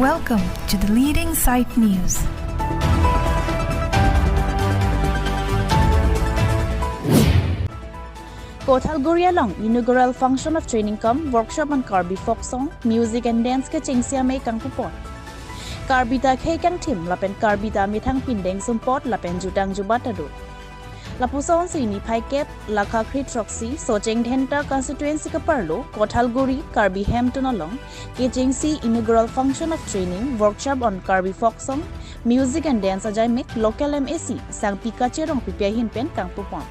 Welcome to the Leading Sight News. Kotalgoria long inaugural function of training come workshop on Karbi folk song, music and dance ke chengsia mai kang pupon. Karbita khe kang tim lapen Karbita mitang pindeng sumpot lapen jutang jubatadu. Lapuson si ni pai kep lakha krit roxy so cheng dhenta constituency ka parlo Kotalgori Karbi Hampton along ke chengsi inaugural function of training workshop on Karbi folk song, music and dance ajai mek local MAC sang pikache rong pipiahin pen kang pupon.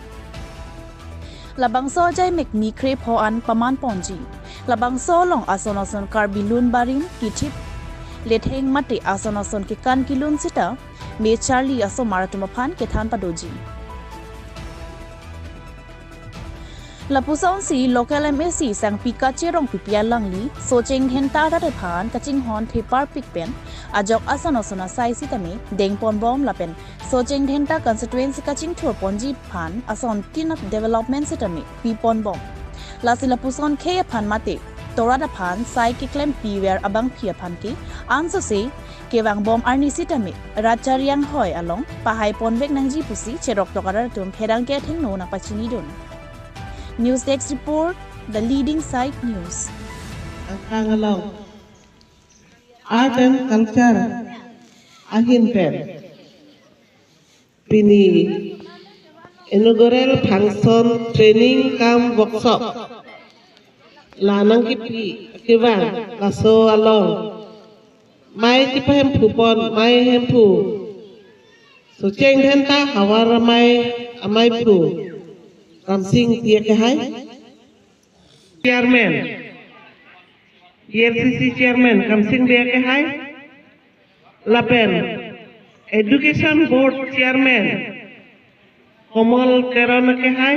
Labang so jai mek mikre pho an paman ponji. Labang so long asonason Karbi lun barin kitip letheng mate asonason ke kan kilun sita me Charlie aso maratumaphan ke than padoji. Lapuson si local MAC sang pikache rong pipia langli so cheng hen ta da phan kaching hon thepar pikpen ajok asonosona sai sitame deng pon bom lapen so cheng hen ta constituency kaching thur ponji phan ason tin of development sitame pi pon bom lasi lapuson khe phan mate tora da phan sai ki claim piwer abang phia phan ki anso se kewang bom arni sitame rachariang hoy along pahai pon bek nangji pusi cherok tokara tum phedang ke thing no na pachini don. News Desk report, the Leading Sight News. Angkangalong Art and Culture Ahinpen Pini Inaugural Function Training Camp Workshop Lanang Kipi Kiwang Laso Along Mai Kipahem Pupon Mai Hempu So Cheng Henta Hawara Mai Amai Pu Ramsing Tia Kahai Chairman ERCC Chairman Ramsing Tia Kahai Lapen Education Board Chairman Komal Karon Kahai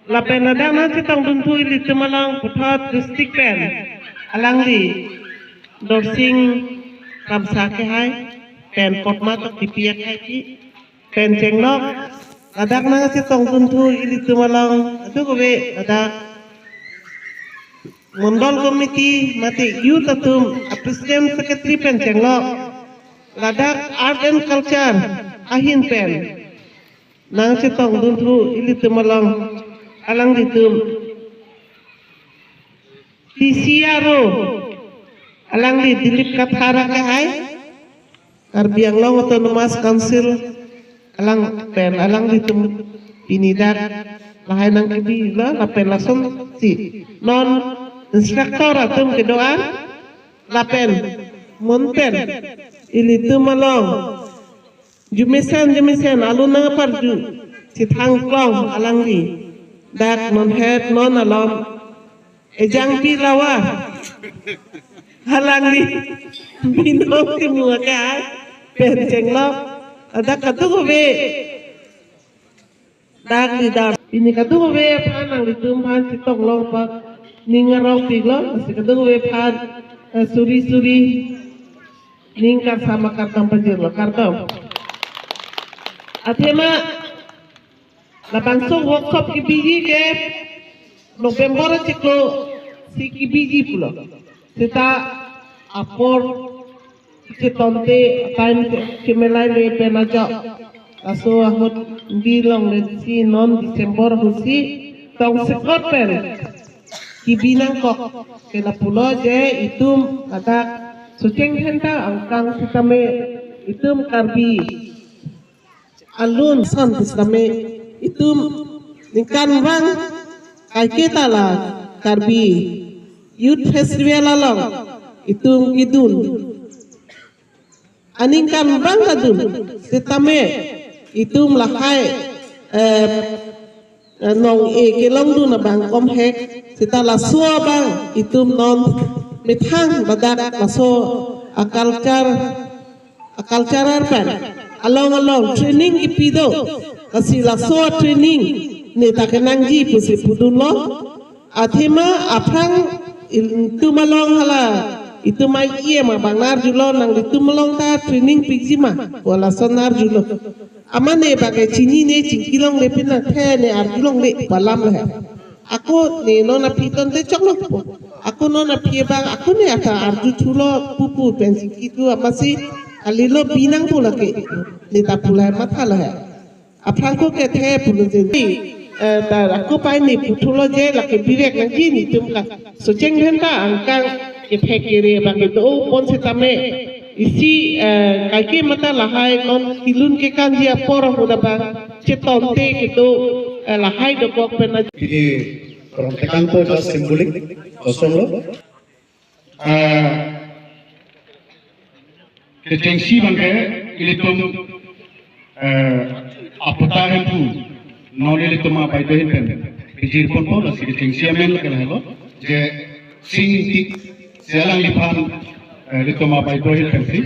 Lapen Adana Chitong Duntu Ilitumalang Putat District Pen Alangli Dorsing Ramsa Kahai Pen Potmat Kipia Kahai Pen Chenglok Adak na si tong tuntu ili tumalang atu ko be adak Mondol Committee mati youth atum President Secretary pen cenglo ladak art and culture ahin pen nang si tong tuntu ili tumalang alang ditum TCRO alang di Dilip Kathara kahai Karbiang Long Autonomous Council alang pen alang ditum pinidak lahay nang kibila lapen lason si non instructor atum kedoan lapen monten ilitum along jumisen alun nang parju si thangklong alang di dak non head non alom ejang pilawa halang di binong kimuaka pen cenglok ada katu kowe dak lidar ini katu kowe phan ang litum phan sitong long pa ningarong piglo si katu kowe phan suri ningkar sama kartam pajirlo kartam athema labangsong workshop ki biji ke November ciklo si ki biji pulo sita apor Citonte time kemelai le penaja aso ahot bilong le si non Desember husi tong sekot pen kibinang kok kena pulo je itum ada suceng henta angkang sitame itum Karbi alun san sitame itum ningkan bang kai kita lah Karbi youth festival along itum kidun aningkan bang kadun sitame itum lahai nong kelong du na bang komhek sita lasua bang itum non mithang badak laso akalcar pen along training ipido kasi lasua training ni takenang ji pusi pudulo athema aprang tumalong hala itu mai iya ma bangar julo nang itu melong ta training pigzima wala sonar julo amane bagai cini ne cingkilong le pina the ne ar julong le balam le ako ne no na piton te chok lo Aku nona pia bang aku ni aka arju chulo pupu pensi kitu masih alilo binang pula ke lita pula mata lah. Aprangko ke the pulu jadi tar aku pai ni putulo je laki birek nanti ni tumka so ceng henta angkang ke phekere bang itu pon setame isi kaki mata lahai kon kilun ke kan dia por hoda bang cetonte gitu lahai dopok pena Ini perontakan po adalah simbolik Solo. Ketengsi bangke ilitum apota hempu non ilitum apa itu hempen. Bijir pun po nasi ketengsi amen lekal helo. Je sing di selang lipan ilitum apa itu hempen si.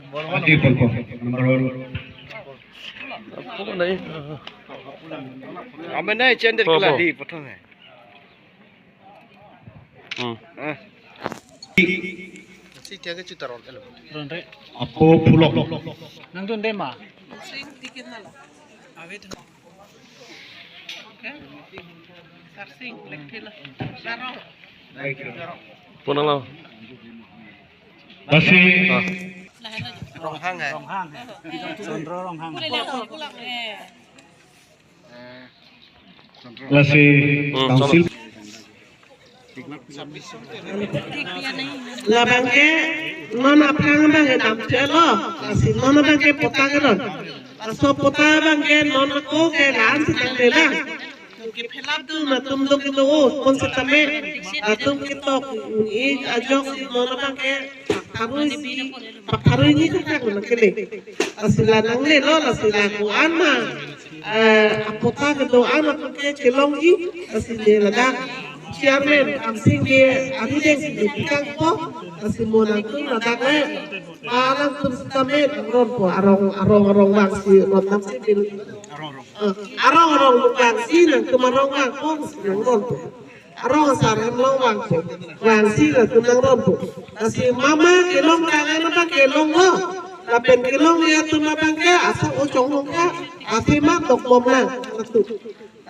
Bijir pun po. Nomor Amen na chender kala di potong hai. Si tiaga cuta ron elo. Apo pulok. Nang doon din ma. Punang lo. Masih Rong hang hai. Rong hang. Sondro rong hang. masih council. La bangke nona prang bangke dam chelo asi nona bangke pota geron aso pota bangke nona ko ke lan si tang dela ki phelap tu na tum do ki do kon se tame atum ki to e ajok nona bangke pakarui ni ka ko na kele asi la nang le lo asi la ko ama apota ke do ama ke kelong i asi le la da Chairman, I'm saying here, I didn't speak po, kasi muna ito, natakle, parang ito sa tamin, ron po, arong wang si ron nam si bil, arong wang si, nang tumarong wang po, nang ron po, arong sarang long wang po, wang si, nang tumang ron po, kasi mama, kilong kaya na ba, kilong mo, lapen kilong niya tumabang ka, asa uchong hong ka, ati ma, tokbom lang,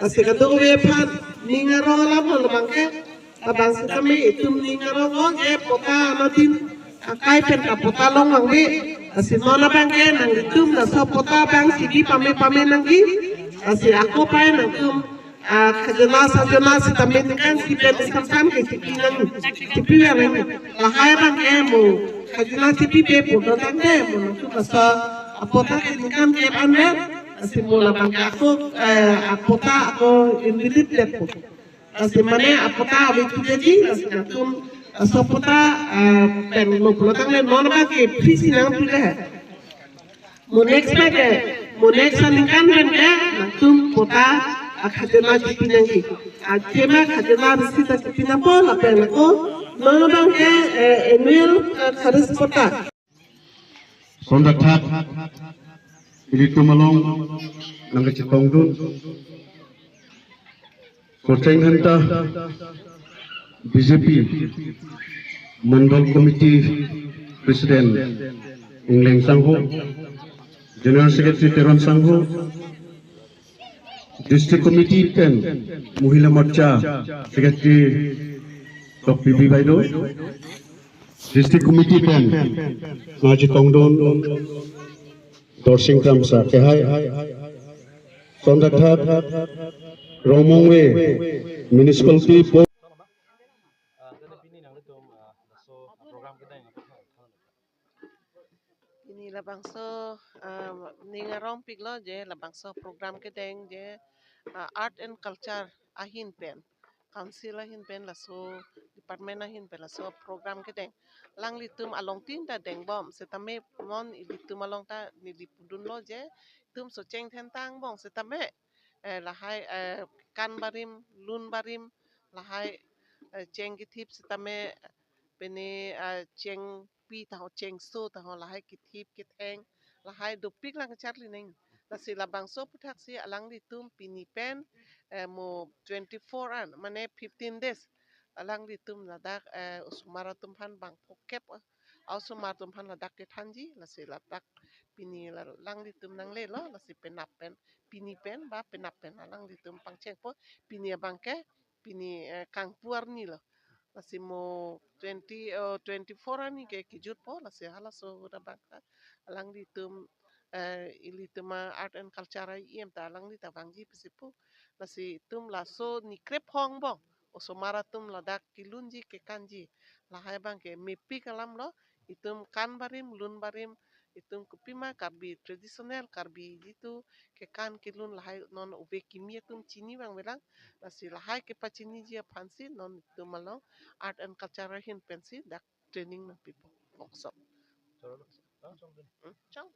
kasi kadung wepan, ningarong alam mo bangke abang sa kami itum ningarong o je pota natin akay pen kapota long mangbi kasi nona bangke nang itum na so pota bang sidi pame nanggi kasi ako pa nang itum kajana sa tamin kan si pen samsam ke sipi nang sipi yang lahai bangke mo kajana sipi pe puto tangke mo nang itum sa apota kan ke anda kasi mula bangke apota ako invilit let po kasi mane apota abitu jadi kasi natum asopota pen no pulotang le non ba ke pisi nang pula mo next ba ke mo next alingkan ben ke natum pota akhatena chipinangi achema khatena risita chipina po la pen ko non ba ke Emil kharis pota Sonda Thap, Ilitu Malong, Nanggaci Tongdun, Koceng Henta, BJP, Mandal Committee Presiden, Ingleng Sangho, General Secretary Teron Sangho, District Committee Pen, Muhila Morcha, Secretary Dr. Bibi Baido, District Committee Pen, Ngaji Tongdun, Dorsing Kamsa, Kehai, Sonda Thap, Romongwe, Municipality, Ini labangso ningarong piglo je labangso program kedeng je art and culture ahin pen council ahin pen laso department ahin pen laso program kedeng lang litum along tin ta deng bom setame mon litum along ta ni lipudun lo je tum so cheng ten tang bong setame lahai kan barim lun barim lahai cheng kitip setame pene cheng pi tahu cheng so tahu lahai kitip kiteng lahai dopik lang charli neng nasi labang so putak si alang di tum pini pen mo 24 an mane 15 days alang di tum ladak usumara tum pan bang pokep au sumara tum pan ladak ke tanji nasi ladak pini lang di tum nang le lo nasi penapen pini pen ba penapen alang di tum pang cheng po pini abang ke pini kang puar ni lo lasi mo 24 ani ke kijut po lasi hala so da baka alang di tum ili tuma art and culture iem ta alang di ta bangji pisipu lasi tum la so ni krep hong bong oso mara tum la dak kilunji ke kanji la hai bang ke mepi kalam lo itum kan barim lun barim itum kupima karbi tradisional karbi gitu ke kan kilun lahai non ube kimia tum chini bang belang lasi lahai ke pachini jia phansi non tum malong art and culture hin pensi dak training na people workshop chong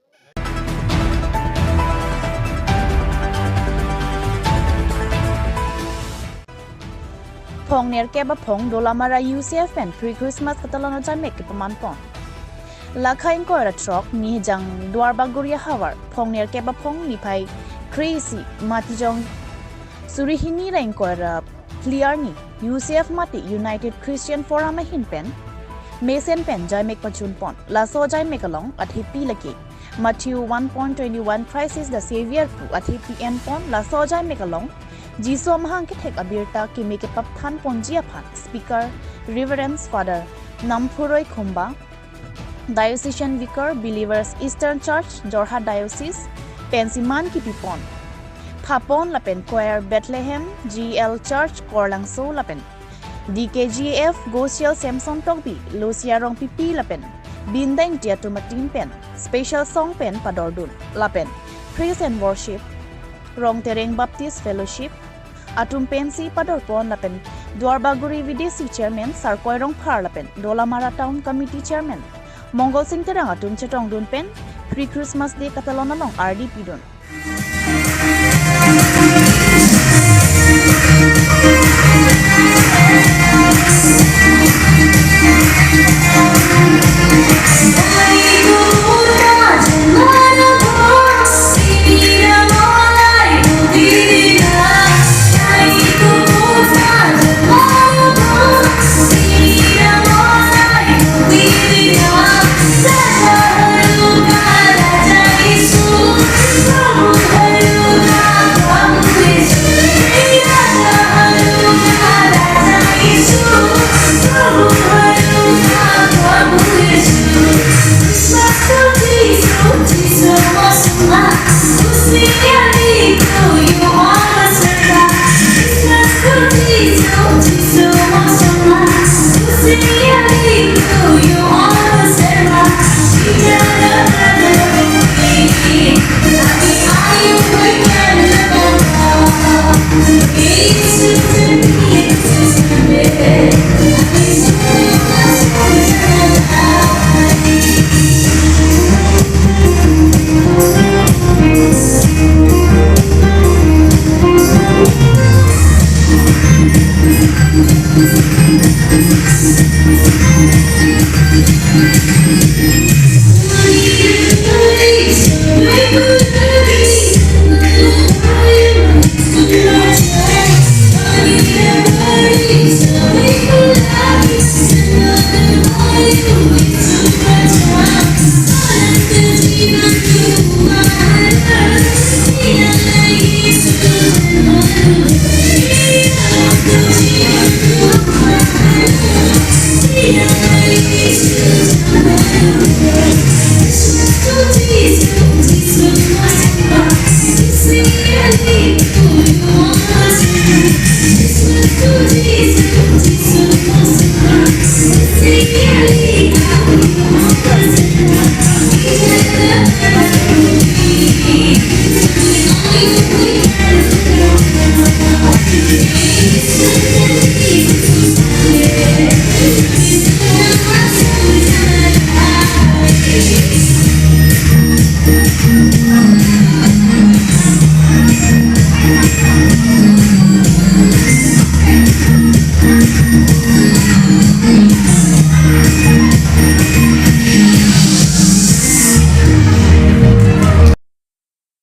phong ner ke ba phong dolamara UCF pen pre Christmas katalano jai mek ke paman pon lakhain ko ra truck ni jang duar baguria hawar phong ner ke ba phong ni pai crazy mati jong surihini rain ko ra clear ni UCF mati United Christian Forum hin pen mesen pen jai mek pachun pon la so jai mek along athi pi laki Matthew 1.21 Christ is the savior pu athi pi en pon la so jai mek along Jisu mahang ke thek abirta ki me ke pap than ponjia phan speaker Reverend Father Nampuroi Khumba Diocesan Vicar Believers Eastern Church Jorhat Diocese Pensiman ki pipon Thapon lapen choir Bethlehem GL Church Korlangso lapen DKGF Gosial Samson Tokbi Lucia Rong Pipi lapen Bindeng Tiatumatin pen special song pen padordun lapen praise and worship Rong Tereng Baptist Fellowship Atum Pensi Padorpon lapen Duarbaguri Videsi Chairman Sarkoi Rong Phar lapen Dolamara Town Committee Chairman Mongol Singh Terang Atum Chetong Dun pen Pre-Christmas Day Katalona Long RDP Dun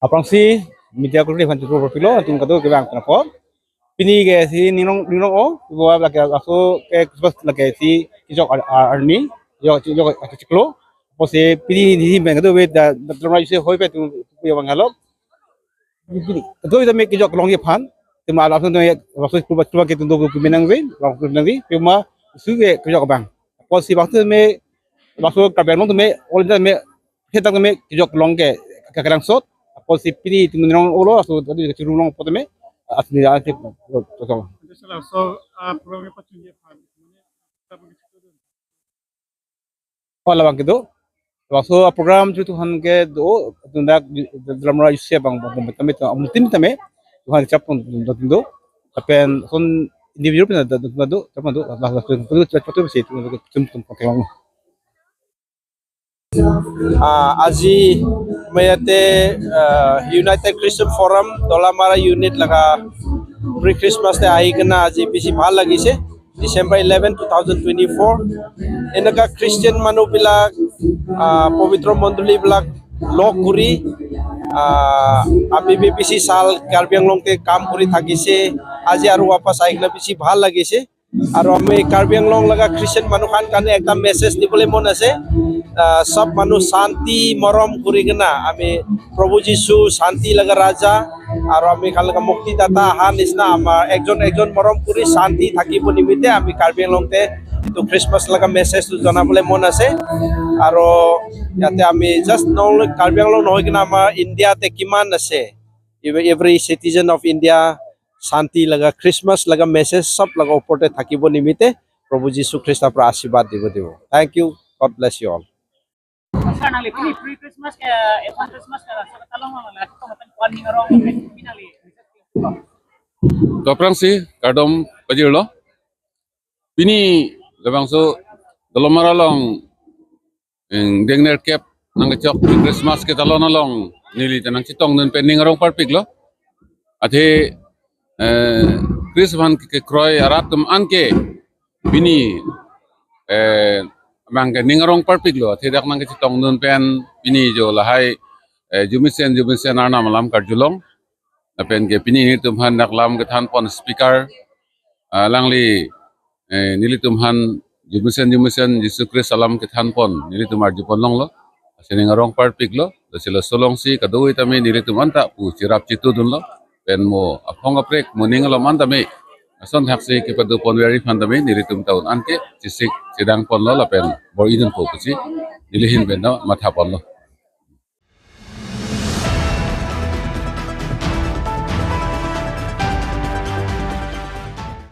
Aprangsi media kultur fan tutur profilo tung kado ke bang tanako pini ke si ninong o gua lagi aku ke Christmas lagi si kijok arni yo ciklo pose pini ni bang kado we da terima kasih hoi pe tu punya bang halo pini kado kita make kijok long ye pan tema langsung tu langsung cuba kita tunggu pemenang ni cuma suge kerja bang polisi waktu me langsung kabel tu me oleh tu me kita tu me kerja long ke kadang sot polisi pilih tu menang ulo langsung tadi kecil long pot me asli aja tu kalau bang itu waktu program tu Tuhan ke do tundak dalam raya Yusuf bang kami tu Tuhan cap tu tapi kon individu pun ada tu apa tu cepat bersih tu pakai orang Aji mayate United Christian Forum Dolamara unit laga pre-Christmas te ahi kena aji bisi bhal lagi se December 11 2024 enaka Christian manu bilak পবিত্ৰ মণ্ডলী বিলাক লগ কৰি আমি বেছি সাল কাৰ্বি আংলংতে কাম কৰি থাকিছে আজি আৰু वापस আহিলে বেছি ভাল লাগিছে আৰু আমি কাৰ্বি আংলং লগা খ্ৰীষ্টিয়ান মানুহখান কাৰণে একটা মেছেজ দিবলৈ মন আছে সব মানুহ শান্তি মৰম কৰি কিনা আমি প্ৰভু যীশু শান্তি লগা ৰাজা আৰু আমি খান লগা মুক্তিদাতা আহা নিচিনা আমাৰ একজন মৰম কৰি শান্তি থাকিব নিমিত্তে আমি কাৰ্বি আংলংতে তো ক্ৰিসমাস লগা মেছেজ জনাবলৈ মন আছে আৰু ইয়াতে আমি জাস্ট নলে কাৰ্বি আংলং নহয় কিনা আমাৰ ইণ্ডিয়াতে কিমান আছে এভৰি সিটিজেন অফ ইণ্ডিয়া শান্তি লগা ক্ৰিসমাস লগা মেছেজ সব লগা ওপৰতে থাকিব নিমিত্তে প্ৰভু যীশু খ্ৰীষ্টৰ পৰা আশীৰ্বাদ দিব thank you god bless you all Toprang si kardom pajirlo pini labang so dolomaralong dengner kep nang chok Christmas ke talonalong nili tanang chitong nun pending arong parpik lo athe Chris van ke kroy arat tum anke pini mang ke ningarong parpik lo athe dak nang chitong nun pen pini jo lahai jumisen arna malam karjulong apen ke pini ni tumhan naklam ke than pon speaker langli nili tumhan jumisen Yesus Kristus salam ke than pon nili tumar jupon long lo sini ngarong parpik lo sila solong si kadoi tami nili tuman ta pu cirap citu dun lo pen mo apong aprek mo ningalo man tami ason haksi ke padu pon veri fan tami nili tum taun anke cisik sidang pon lo la pen bor idun po kusi nili hin ben no matha pon lo